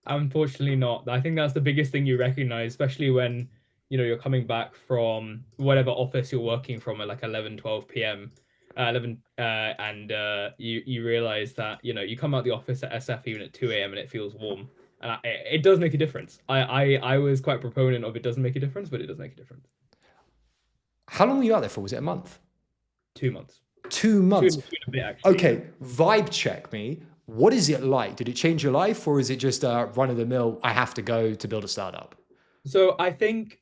Unfortunately not. I think that's the biggest thing you recognize, especially when, you're coming back from whatever office you're working from at like 11, 12 p.m. 11 and you realize that, you come out the office at SF even at 2 a.m. and it feels warm. And it does make a difference. I was quite a proponent of it doesn't make a difference, but it does make a difference. How long were you out there for? Was it a month? 2 months. Two Two, months. two and a bit actually, yeah. Okay, vibe check me. What is it like? Did it change your life, or is it just run of the mill? I have to go to build a startup. So I think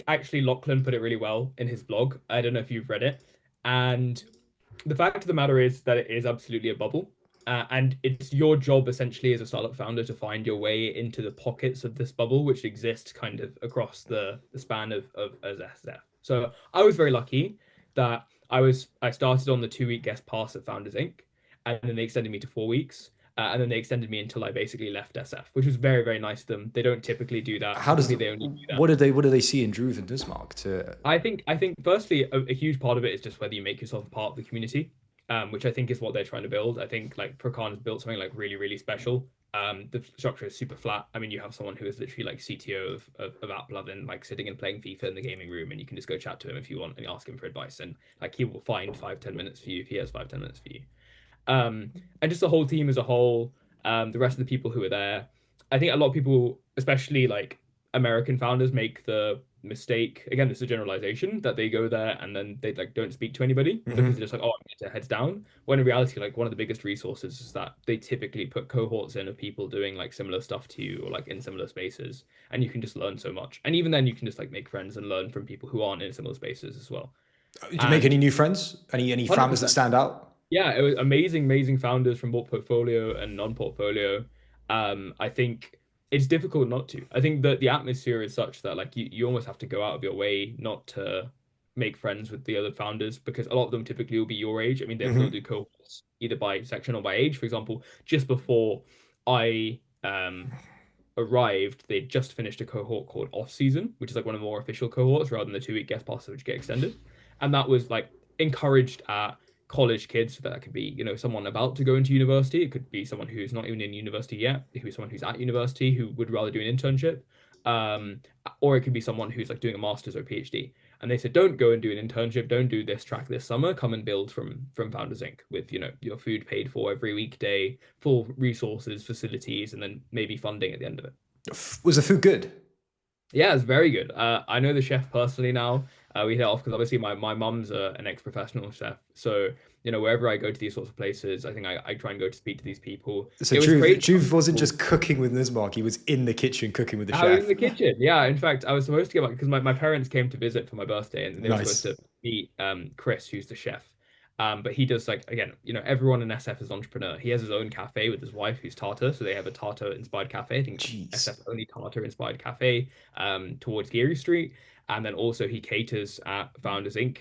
actually Lachlan put it really well in his blog. I don't know if you've read it. And the fact of the matter is that it is absolutely a bubble. And it's your job essentially as a startup founder to find your way into the pockets of this bubble, which exist kind of across the span of as SF. So I was very lucky that I started on the 2 week guest pass at Founders Inc. And then they extended me to 4 weeks. And then they extended me until I basically left SF, which was very, very nice of them. They don't typically do that. How does Typically, the, they only do that. what do they see in Dhruv and Nusmark to I think firstly a huge part of it is just whether you make yourself a part of the community, which I think is what they're trying to build. I think like Prakan has built something like really really special. The structure is super flat. I mean, you have someone who is literally like CTO of Apple and like sitting and playing FIFA in the gaming room, and you can just go chat to him if you want and ask him for advice, and like he will find 5-10 minutes for you if he has 5-10 minutes for you. And just the whole team as a whole, the rest of the people who are there. I think a lot of people, especially like American founders, make the mistake. Again, it's a generalization that they go there and then they like don't speak to anybody because they're Mhm. just like, oh, I'm going to heads down. When in reality, like one of the biggest resources is that they typically put cohorts in of people doing like similar stuff to you or like in similar spaces, and you can just learn so much. And even then, you can just like make friends and learn from people who aren't in similar spaces as well. Did you make And any new friends? Any founders that 100%. stand out? Yeah, it was amazing, amazing founders from both portfolio and non-portfolio. I think it's difficult not to. I think that the atmosphere is such that like you almost have to go out of your way not to make friends with the other founders because a lot of them typically will be your age. I mean, they'll Hmm. do cohorts either by section or by age. For example, just before I arrived, they'd just finished a cohort called Off Season, which is like one of the more official cohorts rather than the 2 week guest passes which get extended. And that was like encouraged at college kids. So that could be, someone about to go into university. It could be someone who's not even in university yet. It could be someone who's at university who would rather do an internship. Um, or it could be someone who's like doing a master's or a PhD. And they said, don't go and do an internship. Don't do this track this summer. Come and build from Founders Inc. with, your food paid for every weekday, full resources, facilities, and then maybe funding at the end of it. Was the food good? Yeah, it's very good. I know the chef personally now. We hit it off because obviously my mum's an ex-professional chef. So, wherever I go to these sorts of places, I think I try and go to speak to these people. So It was Dhruv, crazy how Dhruv wasn't people just cooking with Nusmark; he was in the kitchen cooking with the I was in chef. the kitchen. Yeah, in fact, I was supposed to get because my parents came to visit for my birthday and they were supposed Nice. to meet Chris, who's the chef. But he does like again, everyone in SF is entrepreneur. He has his own cafe with his wife, who's Tartar, so they have a Tartar inspired cafe. I think it's like Jeez. SF only Tartar inspired cafe towards Geary Street. And then also he caters at Founders Inc.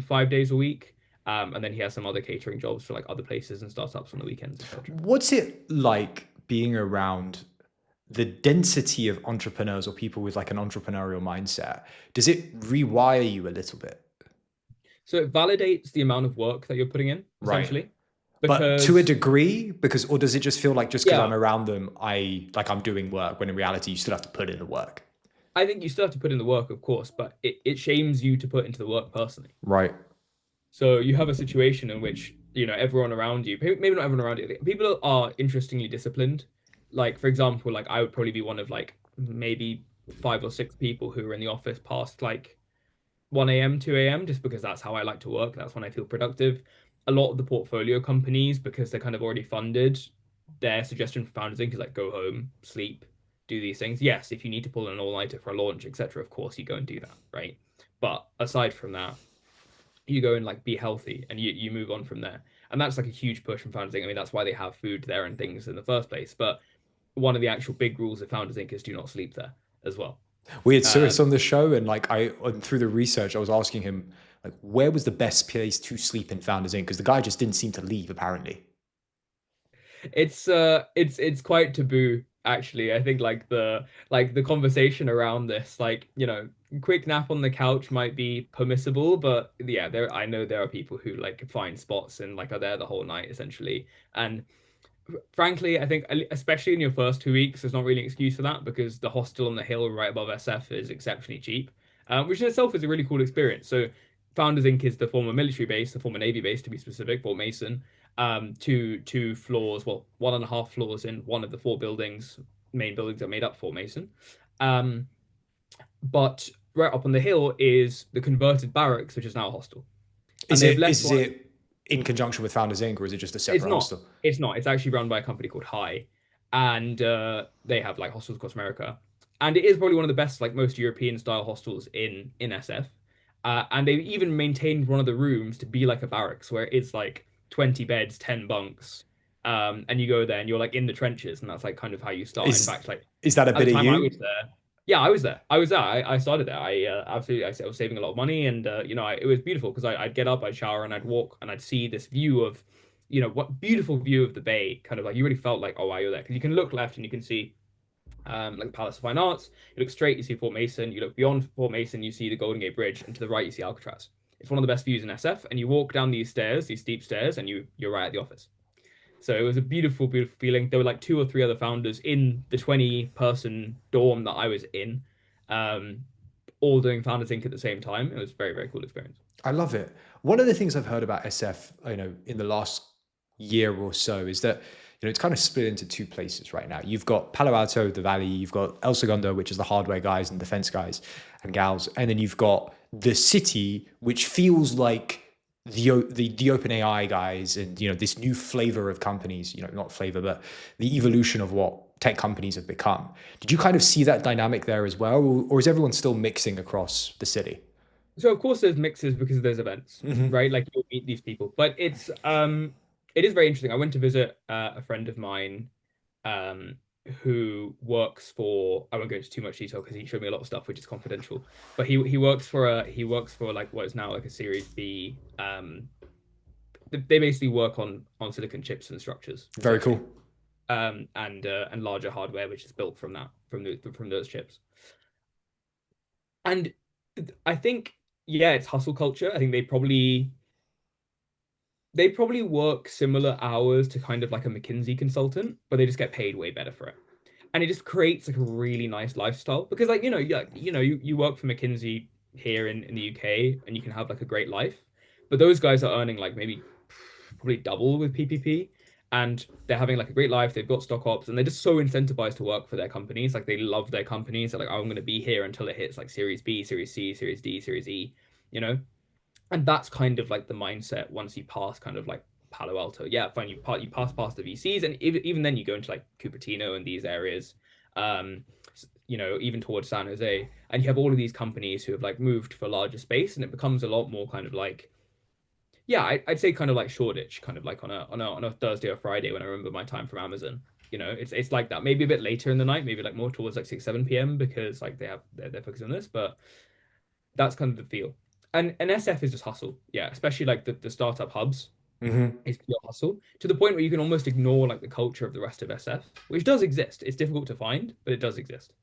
5 days a week. And then he has some other catering jobs for like other places and startups on the weekends, etc. What's it like being around the density of entrepreneurs or people with like an entrepreneurial mindset? Does it rewire you a little bit? So it validates the amount of work that you're putting in, Right. essentially. But to a Because degree, because or does it just feel like just because yeah, I'm around them, I'm doing work when in reality you still have to put in the work. I think you still have to put in the work, of course, but it shames you to put into the work personally. Right. So you have a situation in which, everyone around you, maybe not everyone around you, people are interestingly disciplined. Like, for example, like I would probably be one of like maybe 5 or 6 people who are in the office past like 1 a.m., 2 a.m., just because that's how I like to work. That's when I feel productive. A lot of the portfolio companies, because they're kind of already funded, their suggestion for Founders Inc. is like go home, sleep, do these things. Yes, if you need to pull an all-nighter for a launch, etc., of course you go and do that, right? But aside from that, you go and like be healthy and you move on from there. And that's like a huge push from Founders Inc. I mean, that's why they have food there and things in the first place. But one of the actual big rules of Founders Inc. is do not sleep there as well. We had Um, Suris on the show, and like through the research, I was asking him like, where was the best place to sleep in Founders Inc? Because the guy just didn't seem to leave apparently. it's quite taboo actually. I think like the conversation around this, like, quick nap on the couch might be permissible, but yeah, I know there are people who like find spots and like are there the whole night essentially. And Frankly, I think especially in your first 2 weeks, there's not really an excuse for that because the hostel on the hill right above SF is exceptionally cheap, which in itself is a really cool experience. So, Founders Inc. is the former military base, the former Navy base to be specific, Fort Mason. Two floors, well, 1.5 floors in one of the four buildings, main buildings that made up Fort Mason. Um, but right up on the hill is the converted barracks, which is now a hostel, and Is they've it left is one. it in conjunction with Founders Inc. or is it just a It's separate not. hostel? It's not. It's actually run by a company called High, and they have like hostels across America, and it is probably one of the best, like most European style hostels in SF. And they even maintained one of the rooms to be like a barracks, where it's like 20 beds, 10 bunks, and you go there and you're like in the trenches, and that's like kind of how you start. In Is fact, like is that a at the bit of time I you? was there, yeah, I was there. I was there. I started there. I absolutely, I was saving a lot of money, and it was beautiful because I'd get up, I'd shower, and I'd walk, and I'd see this view of, what beautiful view of the bay. Kind of like you really felt like, oh wow, you're there because you can look left and you can see, like Palace of Fine Arts. You look straight, you see Fort Mason. You look beyond Fort Mason, you see the Golden Gate Bridge, and to the right you see Alcatraz. It's one of the best views in SF, and you walk down these stairs, these steep stairs, and you're right at the office. So it was a beautiful, beautiful feeling. There were like two or three other founders in the 20-person dorm that I was in, um, all doing Founders Inc. at the same time. It was a very, very cool experience. I love it. One of the things I've heard about SF, in the last year or so is that, it's kind of split into two places right now. You've got Palo Alto, the Valley, you've got El Segundo, which is the hardware guys and defense guys and gals, and then you've got the city, which feels like the open AI guys and this new flavor of companies, not flavor, but the evolution of what tech companies have become. Did you kind of see that dynamic there as well, or is everyone still mixing across the city? So of course there's mixes because there's events, Hmm. right? Like you'll meet these people, but it is very interesting. I went to visit a friend of mine um who works for, I won't go into too much detail because he showed me a lot of stuff which is confidential, but he works for like what is now like a Series B. They basically work on silicon chips and structures Very essentially, cool. and larger hardware which is built from that, from those chips. And I think, yeah, it's hustle culture. I think they probably work similar hours to kind of like a McKinsey consultant, but they just get paid way better for it. And it just creates like a really nice lifestyle because, like, you work for McKinsey here in the UK and you can have like a great life, but those guys are earning like maybe probably double with PPP, and they're having like a great life. They've got stock ops and they're just so incentivized to work for their companies. Like they love their companies. They're like, oh, I'm going to be here until it hits like Series B, Series C, Series D, Series E, you know? And that's kind of like the mindset once you pass kind of like Palo Alto. Yeah, fine, you pass past the VCs, and even then you go into like Cupertino and these areas, um, even towards San Jose, and you have all of these companies who have like moved for larger space, and it becomes a lot more kind of like, yeah, I'd say kind of like Shoreditch, kind of like on a Thursday or Friday when I remember my time from Amazon. It's like that. Maybe a bit later in the night, maybe like more towards like 6 7 p.m. because like they're focused on this, but that's kind of the feel. And SF is just hustle, yeah. Especially like the startup hubs Hmm. is pure hustle to the point where you can almost ignore like the culture of the rest of SF, which does exist. It's difficult to find, but it does exist.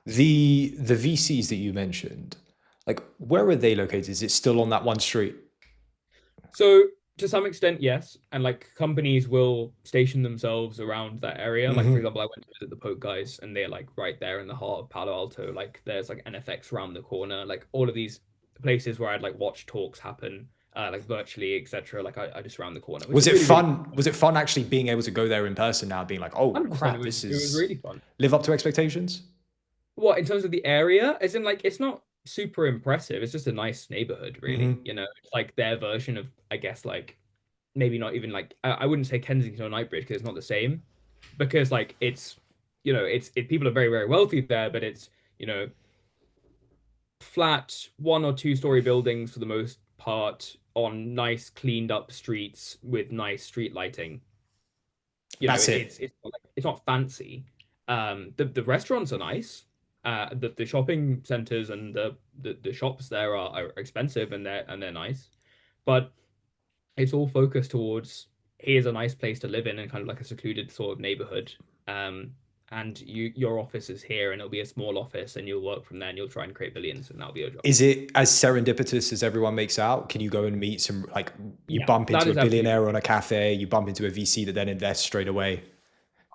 The VCs that you mentioned, like where are they located? Is it still on that one street? So to some extent, yes, and like companies will station themselves around that area. Like for Hmm. example, I went to visit the Poke guys, and they're like right there in the heart of Palo Alto. Like there's like NFX around the corner. Like all of these places where I'd like watch talks happen, like virtually, etc. Like I just around the corner, which Was is it really really fun? Was it fun actually being able to go there in person now, being like, oh 100%. It crap, was this it was is really fun. live up to expectations? What, in terms of the area? As in, like, it's not super impressive. It's just a nice neighborhood, really. Hmm. It's like their version of, I guess, like maybe not even like I wouldn't say Kensington or Knightsbridge because it's not the same. Because like people are very, very wealthy there, but it's flat 1 or 2 story buildings for the most part on nice cleaned up streets with nice street lighting. That's It's not fancy. The restaurants are nice. The shopping centers and the shops there are expensive, and they're nice, but it's all focused towards, here's a nice place to live in and kind of like a secluded sort of neighborhood. Um, and your office is here, and it'll be a small office, and you'll work from there, and you'll try and create billions, and that'll be your job. Is it as serendipitous as everyone makes out? Can you go and meet some, like, you Yeah, bump that into a is absolutely billionaire on a cafe, you bump into a VC that then invests straight away?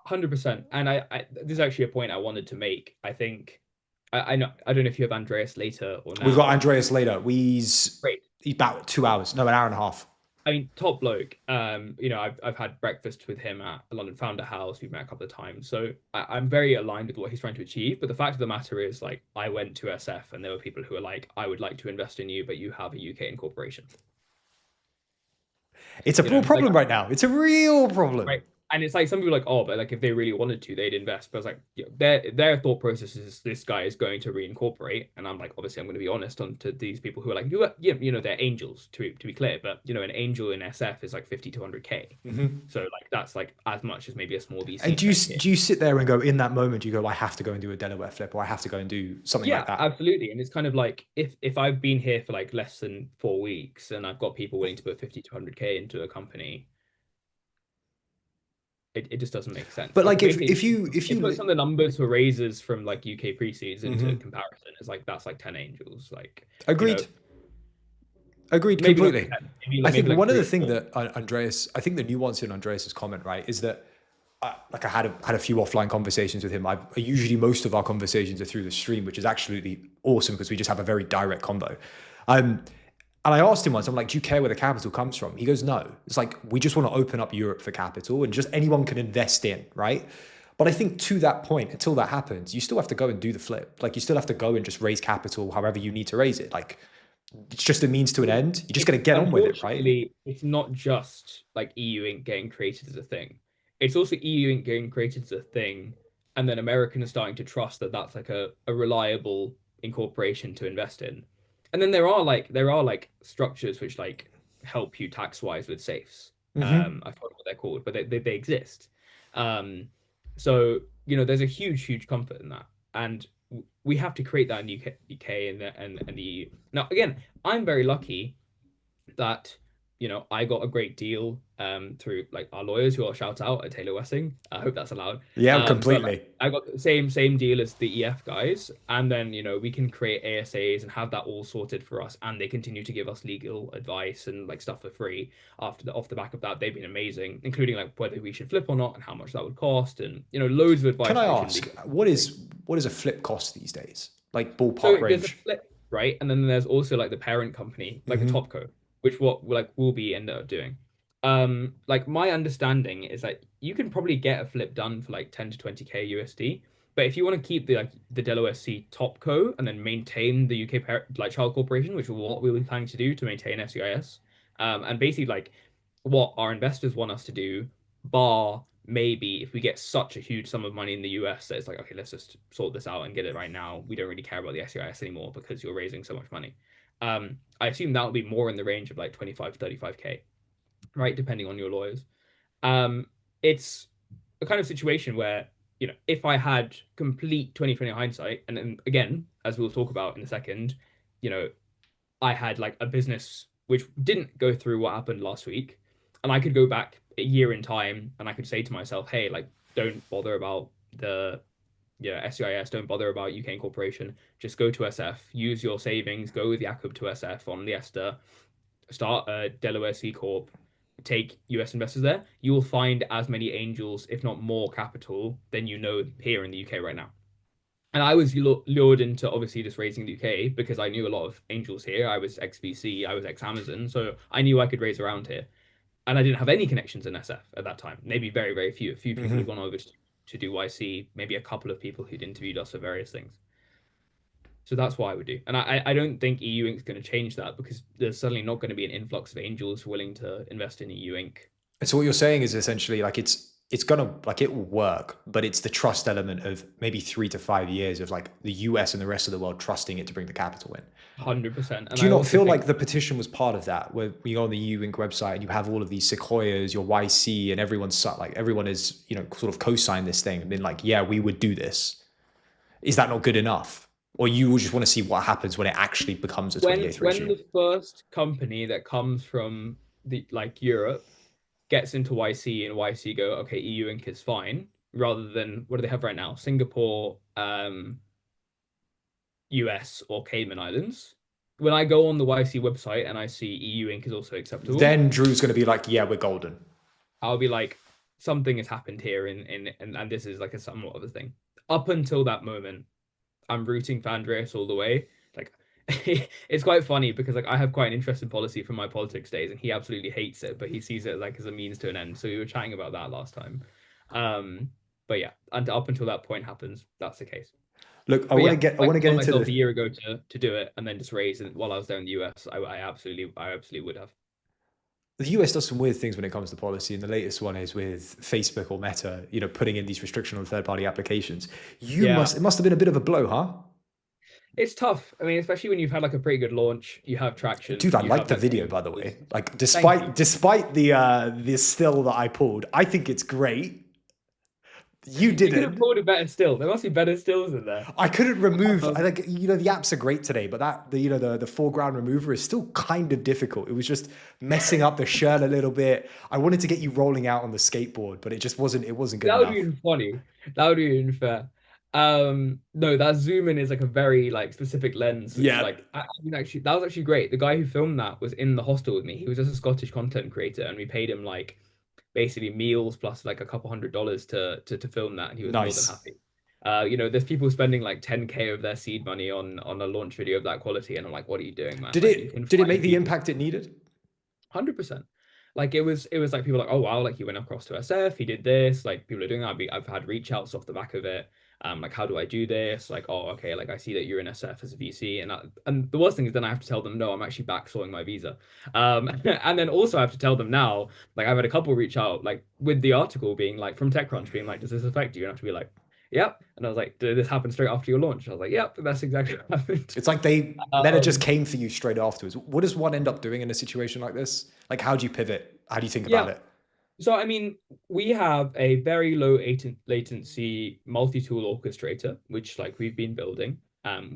100%. And this is actually a point I wanted to make. I think I know I don't know if you have Andreas later or We've got now. Andreas later. He's Great. about 2 hours, no, an hour and a half. I mean, top bloke. I've had breakfast with him at a London Founder House. We've met a couple of times, so I'm very aligned with what he's trying to achieve. But the fact of the matter is, like, I went to SF, and there were people who were like, "I would like to invest in you, but you have a UK incorporation." It's a You real know, like, problem right now. It's a real problem. right? And it's like some people are like, oh, but like if they really wanted to, they'd invest. But it's like, yeah, their thought process is this guy is going to reincorporate, and I'm like, obviously, I'm going to be honest on to these people who are like, they're angels to be clear, but an angel in SF is like 50 to 100K, Hmm. so like that's like as much as maybe a small VC And do you check here. do you sit there and go, in that moment, do you go, I have to go and do a Delaware flip, or I have to go and do something like Yeah, that? absolutely. And it's kind of like if I've been here for like less than 4 weeks and I've got people willing to put 50 to 100K into a company, it just doesn't make sense. But Like like, if basically, if you if it you puts some of the numbers for raises from like UK pre-seeds into Mhm. comparison. It's like that's like 10 angels. Like, Agreed. Agreed maybe not completely. 10, I maybe think like one of three the or thing four. that Andreas, I think the nuance in Andreas's comment, right, is that like I had a few offline conversations with him. Usually most of our conversations are through the stream, which is absolutely awesome because we just have a very direct convo. And I asked him once, I'm like, do you care where the capital comes from? He goes, no. It's like, we just want to open up Europe for capital and just anyone can invest in, right? But I think to that point, until that happens, you still have to go and do the flip. Like, you still have to go and just raise capital however you need to raise it. Like, it's just a means to an end. You just got to get on with it, right? Unfortunately, it's not just like EU Inc. getting created as a thing. It's also EU Inc. getting created as a thing, and then Americans are starting to trust that that's like a reliable incorporation to invest in. And then there are like structures which like help you tax wise with safes. Hmm. I forgot what they're called, but they exist. Um, so there's a huge comfort in that, and we have to create that in UK and the EU. Now, again, I'm very lucky that I got a great deal through like our lawyers, who I'll shout out at Taylor Wessing. I hope that's allowed. Yeah, But like completely. I got the same deal as the EF guys, and then we can create ASAs and have that all sorted for us, and they continue to give us legal advice and like stuff for free off the back of that. They've been amazing, including like whether we should flip or not and how much that would cost, and loads of Can advice I that we shouldn't ask, be what free. is a flip cost these days? Like, So ballpark there's a range. flip, right? And then there's also like the parent company, like the Hmm. topco, which what like will be end up doing. Like my understanding is that you can probably get a flip done for like 10 to 20K USD. But if you want to keep the Delaware C topco and then maintain the UK like child corporation, which is what we'll be planning to do to maintain SEIS, and basically like what our investors want us to do, bar maybe if we get such a huge sum of money in the US that it's like, okay, let's just sort this out and get it right now. We don't really care about the SEIS anymore because you're raising so much money. I assume that would be more in the range of like 25, 35K, right? Depending on your lawyers. It's a kind of situation where, if I had complete 2020 hindsight, and then again, as we'll talk about in a second, you know, I had like a business which didn't go through what happened last week, and I could go back a year in time and I could say to myself, hey, like, don't bother about the SCIS, don't bother about UK incorporation, just go to SF, use your savings, go with Jakub to SF on the ESTA, start a Delaware C Corp, take US investors there. You will find as many angels, if not more capital, than here in the UK right now. And I was lured into obviously just raising the UK because I knew a lot of angels here. I was ex VC, I was ex Amazon, so I knew I could raise around here. And I didn't have any connections in SF at that time. Maybe very few. A few people had Hmm. gone over to do YC, maybe a couple of people who'd interviewed us for various things. So that's what I would do. And I don't think EU Inc. is going to change that because there's suddenly not going to be an influx of angels willing to invest in EU Inc. And so what you're saying is essentially like, it's gonna, like, it will work, but it's the trust element of maybe 3 to 5 years of like the US and the rest of the world trusting it to bring the capital in. 100%. And Do you I not also feel think like the petition was part of that, where you go on the EU Inc. website and you have all of these Sequoias, your YC, and everyone is, sort of co-signed this thing and been like, yeah, we would do this. Is that not good enough? Or you will just want to see what happens when it actually becomes a when 28th when ratio? the first company that comes from the like Europe gets into YC and YC go, okay, EU Inc. is fine, rather than what do they have right now? Singapore, US, or Cayman Islands. When I go on the YC website and I see EU Inc. is also acceptable, Then Drew's going to be like, yeah, we're golden. I'll be like, something has happened here, and this is like a somewhat of a thing. Up until that moment, I'm rooting for Andreas all the way. Like, it's quite funny because like I have quite an interest in policy from my politics days, and he absolutely hates it, but he sees it like as a means to an end. So we were chatting about that last time. Um, but yeah, and up until that point happens, that's the case. Look, I But want yeah, to get I I want to get told into myself a the year ago to do it, and then just raise it while I was there in the US. I absolutely would have. the US does some weird things when it comes to policy, and the latest one is with Facebook or Meta, putting in these restrictions on third-party applications. Yeah, It must have been a bit of a blow, huh? it's tough. I mean, especially when you've had like a pretty good launch, you have traction, Dude, I you like have the like video, by the way. Like, thank you. despite the still that I pulled, I think it's great. You You could have didn't. pulled a better still. There must be better stills in there. I couldn't remove. I Um, like the apps are great today, but the foreground remover is still kind of difficult. It was just messing up the shirt a little bit. I wanted to get you rolling out on the skateboard, but it just wasn't. It wasn't good that would be enough. even funny. That would be even fair. No, that zoom in is like a very like specific lens, which is Yeah, like I mean, actually that was actually great. The guy who filmed that was in the hostel with me. He was just a Scottish content creator, and we paid him like basically meals plus like a couple $100 to film that, and he was more than nice. happy. There's people spending like 10K of their seed money on a launch video of that quality, and I'm like, what are you doing, man? Did Like you can it find make the people. impact it needed? 100%. Like it was like people like, oh wow, like he went across to SF, he did this, like people are doing that. I've had reach outs off the back of it. Like how do I do this? Like, oh, okay, like I see that you're in SF as a VC, and the worst thing is then I have to tell them no, I'm actually backslowing my visa. And then also I have to tell them now, like I've had a couple reach out, like with the article being like from TechCrunch being like, does this affect you? And I have to be like, yep. And I was like, did this happen straight after your launch? I was like, yep, that's exactly what happened. It's like Meta just Um, came for you straight afterwards. What does one end up doing in a situation like this? Like, how do you pivot? How do you think about yeah, it? so, I mean, we have a very low latency multi-tool orchestrator, which like we've been building.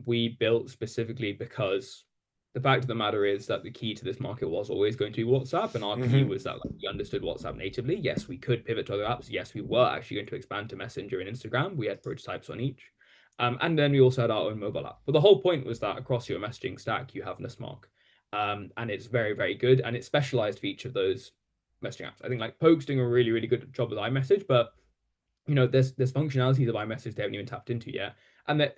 We built specifically because the fact of the matter is that the key to this market was always going to be WhatsApp, and our key Hmm. was that like, we understood WhatsApp natively. Yes, we could pivot to other apps. Yes, we were actually going to expand to Messenger and Instagram. We had prototypes on each. And then we also had our own mobile app. But the whole point was that across your messaging stack, you have Nusmark. And it's very, very good. And it's specialized for each of those messaging apps. I think like Poke's doing a really, really good job with iMessage, but there's functionalities of iMessage they haven't even tapped into yet. And that,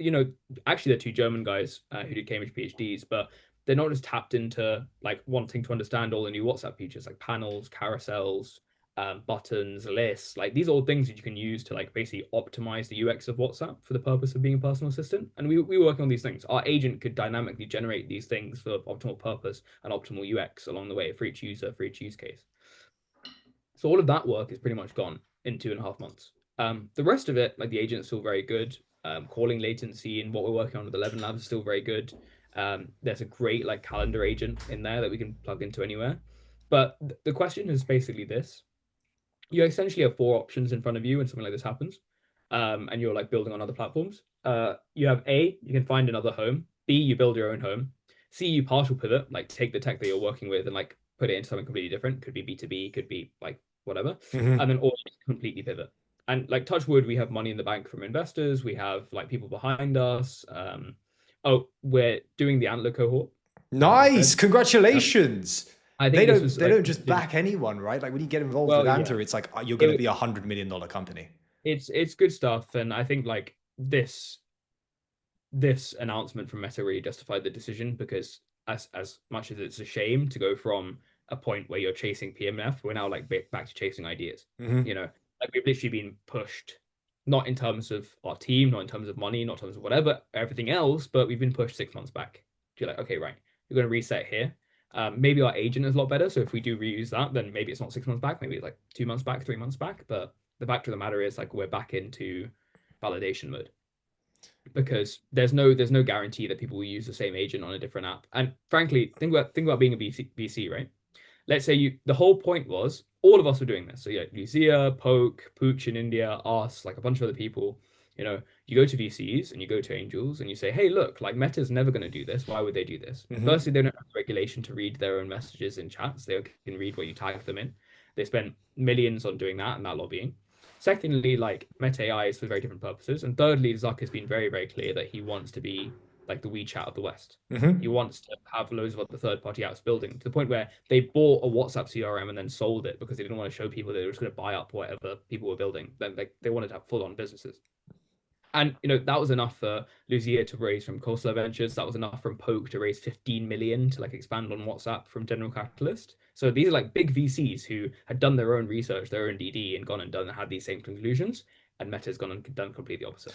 actually they're two German guys who did Cambridge PhDs, but they're not just tapped into like wanting to understand all the new WhatsApp features like panels, carousels, buttons, lists. Like these are all things that you can use to like basically optimize the UX of WhatsApp for the purpose of being a personal assistant. And we were working on these things. Our agent could dynamically generate these things for optimal purpose and optimal UX along the way for each user, for each use case. So all of that work is pretty much gone in 2.5 months. The rest of it, like the agent's still very good. Calling latency and what we're working on with 11 Labs is still very good. There's a great like calendar agent in there that we can plug into anywhere. But the question is basically this: you essentially have four options in front of you when something like this happens, and you're like building on other platforms. You have A, you can find another home. B, you build your own home. C, you partial pivot, like take the tech that you're working with and like put it into something completely different. Could be B2B, could be like whatever. And Hmm. then or just completely pivot. And like touch wood, we have money in the bank from investors. We have like people behind us. Oh, we're doing the Antler cohort, as I Nice, said. Um, congratulations. I think this was They like don't a just decision. back anyone, right? Like when you get involved with Well, yeah. Anta, it's like you're going to It, be $100 million company. it's good stuff, and I think like this announcement from Meta really justified the decision because as much as it's a shame to go from a point where you're chasing PMF, we're now like back to chasing ideas. You Hmm. know, like we've literally been pushed, not in terms of our team, not in terms of money, not in terms of whatever, everything else, but we've been pushed 6 months back. You're like, okay, right, you're going to reset here. Maybe our agent is a lot better. So if we do reuse that, then maybe it's not 6 months back, maybe it's like 2 months back, 3 months back. But the fact of the matter is, like, we're back into validation mode because there's no guarantee that people will use the same agent on a different app. And frankly, think about being a VC, right? Let's say the whole point was all of us were doing this. So yeah, Lucia, Poke, Pooch in India, us, like a bunch of other people. You go to VCs and you go to angels and you say, hey, look, like Meta's never going to do this. Why would they do this? Hmm. Firstly, they don't have the regulation to read their own messages in chats. They can read what you tag them in. They spent millions on doing that and that lobbying. Secondly, like Meta AI is for very different purposes. And thirdly, Zuck has been very, very clear that he wants to be like the WeChat of the West. He Hmm. wants to have loads of other third-party apps building to the point where they bought a WhatsApp CRM and then sold it because they didn't want to show people they were just going to buy up whatever people were building. Then like they wanted to have full-on businesses. And that was enough for Lucia to raise from Coastal Ventures. That was enough from Poke to raise 15 million to like expand on WhatsApp from General Catalyst. So these are like big VCs who had done their own research, their own DD, and gone and done and had these same conclusions. And Meta's gone and done completely opposite.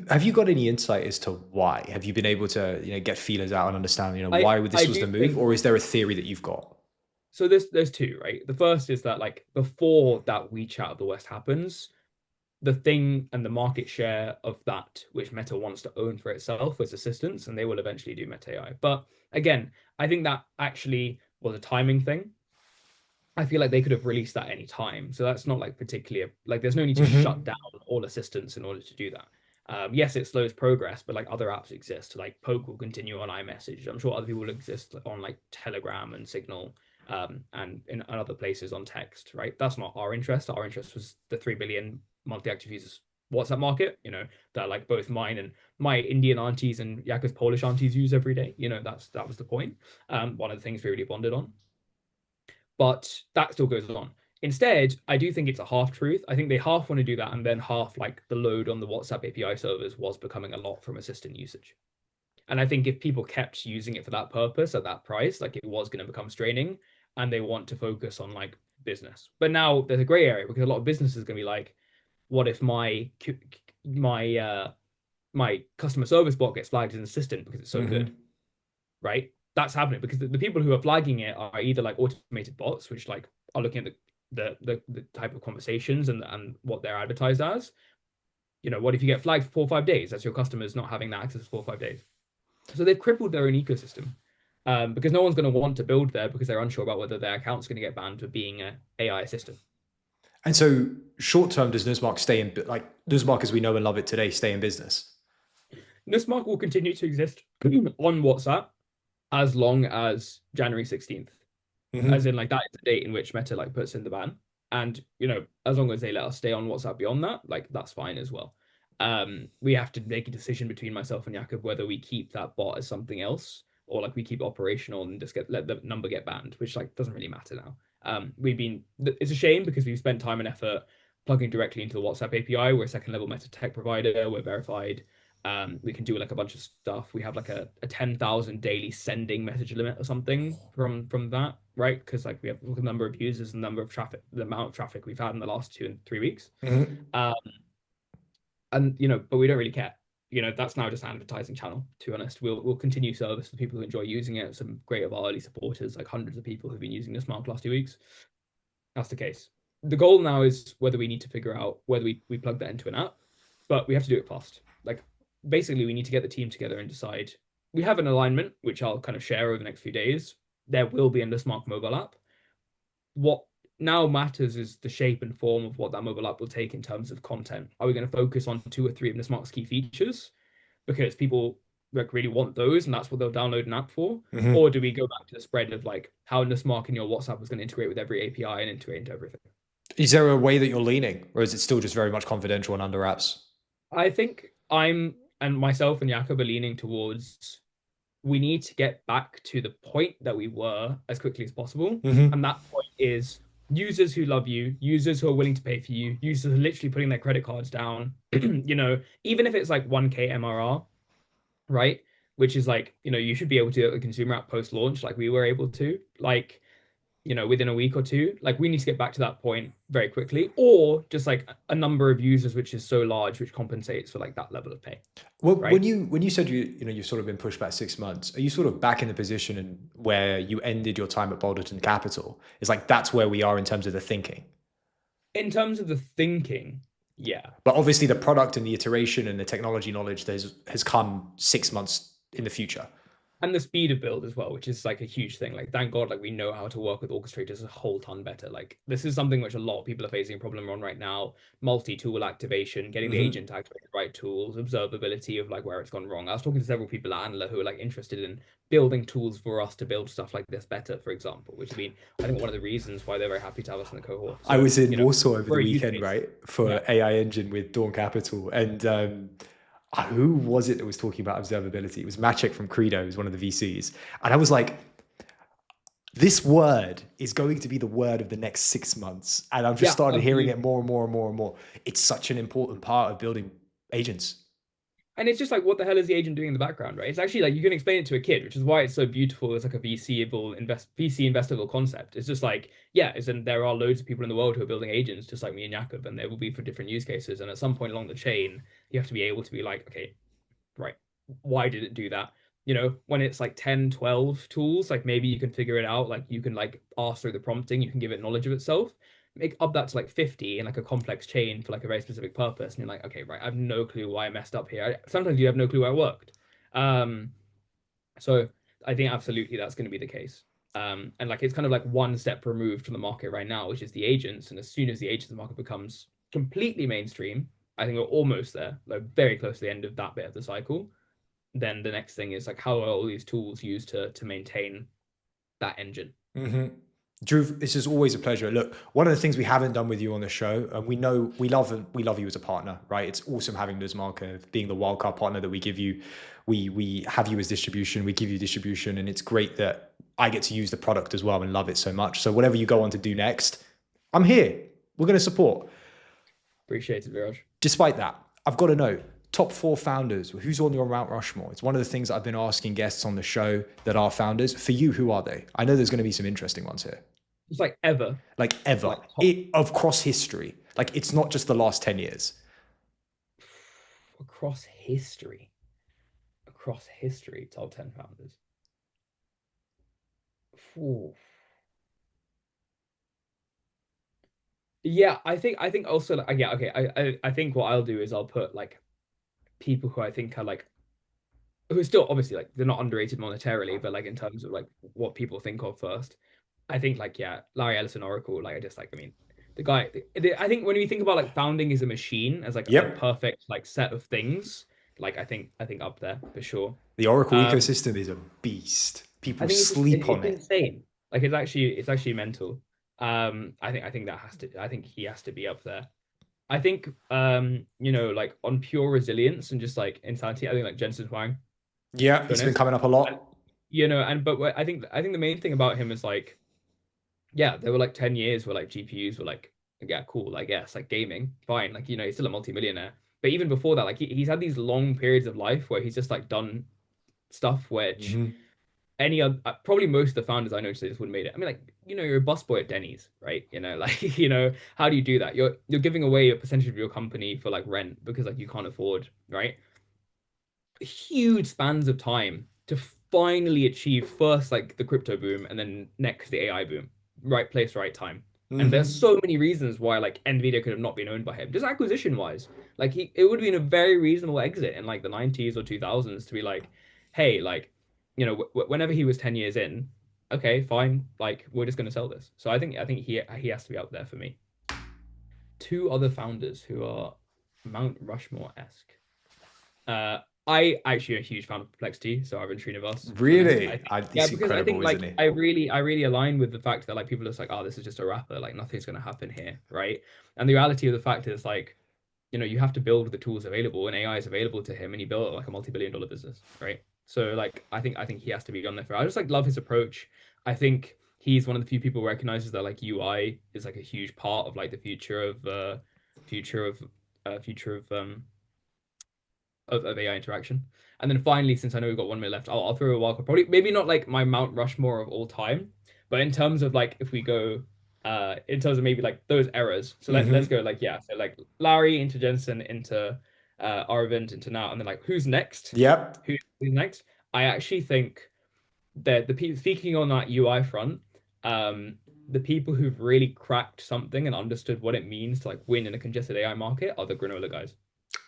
Have you got any insight as to why? Have you been able to, get feelers out and understand, I why I this was do the move, think or is there a theory that you've got? so. There's two, right? The first is that like before that WeChat of the West happens, the thing and the market share of that which Meta wants to own for itself was assistants, and they will eventually do Meta AI. But again, I think that actually was a timing thing. I feel like they could have released that any time, so that's not like particularly like there's no need to shut Hmm. down all assistants in order to do that. Yes, it slows progress, but like other apps exist. Like Poke will continue on iMessage. I'm sure other people will exist on like Telegram and Signal, and in other places on text. Right? That's not our interest. Our interest was the 3 billion monthly active users WhatsApp market. That like both mine and my Indian aunties and Yaka's Polish aunties use every day. That was the point. One of the things we really bonded on, but that still goes on. Instead, I do think it's a half truth. I think they half want to do that, and then half like the load on the WhatsApp API servers was becoming a lot from assistant usage. And I think if people kept using it for that purpose at that price, like it was going to become straining, and they want to focus on like business. But now there's a gray area because a lot of businesses are going to be like, what if my customer service bot gets flagged as an assistant because it's so good, Hmm. right? That's happening because the people who are flagging it are either like automated bots, which like are looking at the type of conversations and what they're advertised as. What if you get flagged for 4 or 5 days? That's your customers not having that access for 4 or 5 days. So they've crippled their own ecosystem. Because no one's going to want to build there because they're unsure about whether their account's going to get banned for being an AI assistant. And so, short term, does Nusmark stay in, like Nusmark as we know and love it today, stay in business? Nusmark will continue to exist on WhatsApp as long as January 16th. As in Hmm. like that is the date in which Meta like puts in the ban. And as long as they let us stay on WhatsApp beyond that, like that's fine as well. We have to make a decision between myself and Jakob whether we keep that bot as something else or like we keep operational and just let the number get banned, which like doesn't really matter now. It's a shame because we've spent time and effort plugging directly into the WhatsApp API. We're a second level Meta tech provider. We're verified. We can do like a bunch of stuff. We have like a 10,000 daily sending message limit or something from that, right? Because like we have the number of users, the number of traffic, the amount of traffic we've had in the last 2 and 3 weeks. Hmm. Um, and but we don't really care. That's now just an advertising channel. To be honest, we'll continue service for people who enjoy using it. Some great of our early supporters, like hundreds of people who've been using this mark last 2 weeks. That's the case. The goal now is whether we need to figure out whether we plug that into an app, but we have to do it fast. Like basically, we need to get the team together and decide. We have an alignment, which I'll kind of share over the next few days. There will be a Nusmark mobile app. What now matters is the shape and form of what that mobile app will take in terms of content. Are we going to focus on 2 or 3 of Nusmark's key features because people like really want those and that's what they'll download an app for? Hmm. Or do we go back to the spread of like how Nusmark in your WhatsApp was going to integrate with every API and integrate into everything? Is there a way that you're leaning, or is it still just very much confidential and under wraps? I think I'm and myself and Jakob are leaning towards we need to get back to the point that we were as quickly as possible. And Hmm. that point is users who love you, users who are willing to pay for you, users who are literally putting their credit cards down, even if it's like 1K MRR, right? Which is like, you should be able to do a consumer app post launch like we were able to. Like, within a week or two. Like we need to get back to that point very quickly, or just like a number of users which is so large which compensates for like that level of pay, Well, right? when you said you've sort of been pushed back 6 months, are you sort of back in the position and where you ended your time at Boulderton Capital? It's like that's where we are in terms of the thinking. In terms of the thinking, yeah. But obviously, the product and the iteration and the technology knowledge has come 6 months in the future. and the speed of build as well, which is like a huge thing. Like, thank God, like we know how to work with orchestrators a whole ton better. Like, this is something which a lot of people are facing a problem on right now. Multi-tool activation, getting the Hmm. agent to activate the right tools, observability of like where it's gone wrong. I was talking to several people at Anla who are like interested in building tools for us to build stuff like this better, for example, which has been, I think, one of the reasons why they're very happy to have us in the cohort. I So, was in Warsaw over we're the a use weekend, case. right, for Yeah. AI Engine with Dawn Capital, and who was it that was talking about observability? It was Maciek from Credo, who's one of the VCs, and I was like, this word is going to be the word of the next 6 months, and I've just Yeah, started hearing it absolutely. more and more and more and more. It's such an important part of building agents. And it's just like, what the hell is the agent doing in the background, right? It's actually like you can explain it to a kid, which is why it's so beautiful. It's like a VC investable concept. It's just like, yeah, is and there are loads of people in the world who are building agents, just like me and Jakob, and they will be for different use cases. And at some point along the chain, you have to be able to be like, okay, right, why did it do that? When it's like 10, 12 tools, like maybe you can figure it out. Like you can like ask through the prompting, you can give it knowledge of itself. Make up that to like 50 in like a complex chain for like a very specific purpose. And you're like, okay, right, I have no clue why I messed up here. Sometimes you have no clue why it worked. Um, so I think absolutely that's going to be the case. And like it's kind of like one step removed from the market right now, which is the agents. And as soon as the agents market becomes completely mainstream, I think we're almost there, like very close to the end of that bit of the cycle. Then the next thing is like, how are all these tools used to maintain that engine? Mm-hmm. Drew, this is always a pleasure. Look, one of the things we haven't done with you on the show, and we know we love you as a partner, right? It's awesome having Nusmark being the wildcard partner that we give you. We have you as distribution, we give you distribution, and it's great that I get to use the product as well and love it so much. So whatever you go on to do next, I'm here. We're going to support. Appreciate it, Viraj. Despite that, I've got to know top 4 founders. Who's on your Mount Rushmore? It's one of the things I've been asking guests on the show that are founders. For you, who are they? I know there's going to be some interesting ones here. It's like ever, Like ever, like top across history. Like it's not just the last 10 years. across history, top 10 founders. Ooh. Yeah, I think also like, yeah, okay. I think what I'll do is I'll put like people who I think are like who are still obviously like they're not underrated monetarily, but like in terms of like what people think of first. I think like yeah, Larry Ellison Oracle, like I just like I mean the guy I think when we think about like founding as a machine as like a Yep. perfect like set of things, like I think up there for sure. The Oracle Um ecosystem is a beast. I People think sleep on it's it. insane. Like it's actually mental. I think that has to I think he has to be up there. I think like on pure resilience and just like insanity, I think like Jensen Huang, Yeah, to be he's been honest. coming up a And, lot. I think the main thing about him is like, yeah, there were like 10 years where like GPUs were like, yeah, cool, I guess, like gaming, fine. Like, he's still a multimillionaire. But even before that, like he's had these long periods of life where he's just like done stuff which Hmm. any other probably most of the founders I know today just wouldn't made it. I mean, like, you're a busboy at Denny's, right? Like, how do you do that? You're giving away a percentage of your company for like rent because like you can't afford, right? Huge spans of time to finally achieve first like the crypto boom and then next the AI boom. Right place, right time. And there's Hmm. so many reasons why like Nvidia could have not been owned by him. Just acquisition wise. Like it would have been a very reasonable exit in like the 90s or 2000s to be like, hey, like, whenever he was 10 years in, okay, fine, like we're just going to sell this. So I think he has to be up there for me. Two other founders who are Mount Rushmore-esque. Uh, I actually am a huge fan of Perplexity, so Arvind Srinivas, to be honest. I Really? think, yeah, He's because I incredible, think isn't like he? I really align with the fact that like people are just like, oh, this is just a rapper, like nothing's gonna happen here, right? And the reality of the fact is like, you have to build the tools available, and AI is available to him, and he built like a multi-billion-dollar business, right? So like, I think he has to be on there for. I just like love his approach. I think he's one of the few people who recognizes that like UI is like a huge part of like the future of future of AI interaction. And then finally, since I know we've got 1 minute left, I'll throw a wildcard. Probably maybe not like my Mount Rushmore of all time, but in terms of like if we go in terms of maybe like those eras. So let's Hmm. go like yeah, so like Larry into Jensen into Arvind into now, and then like who's next? Yep. Who's next? I actually think that the people speaking on that UI front, um, the people who've really cracked something and understood what it means to like win in a congested AI market are the granola guys.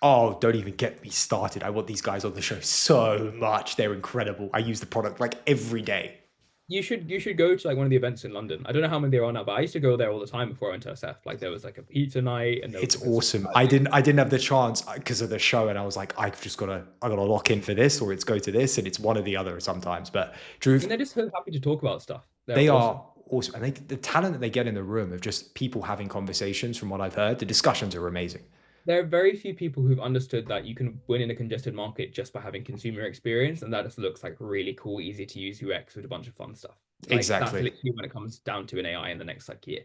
Oh, don't even get me started. I want these guys on the show so much. They're incredible. I use the product like every day. You should go to like one of the events in London. I don't know how many there are now, but I used to go there all the time before I went to SF. Like there was like a pizza night and there was It's like awesome. I didn't have the chance because of the show, and I was like, I gotta lock in for this, or it's go to this, and it's one or the other sometimes. But and Drew, they're just so happy to talk about stuff. They're they awesome. are awesome, and the talent that they get in the room of just people having conversations. From what I've heard, the discussions are amazing. There are very few people who've understood that you can win in a congested market just by having consumer experience, and that just looks like really cool, easy to use UX with a bunch of fun stuff. Like that's Exactly. literally when it comes down to an AI in the next like year.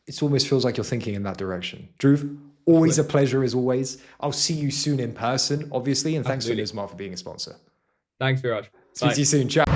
It almost feels like you're thinking in that direction. Drew, always a pleasure as always. I'll see you soon in person, obviously, and thanks for Absolutely. Nusmark for being a sponsor. Thanks, Viraj. Speak Bye. to you soon. Ciao.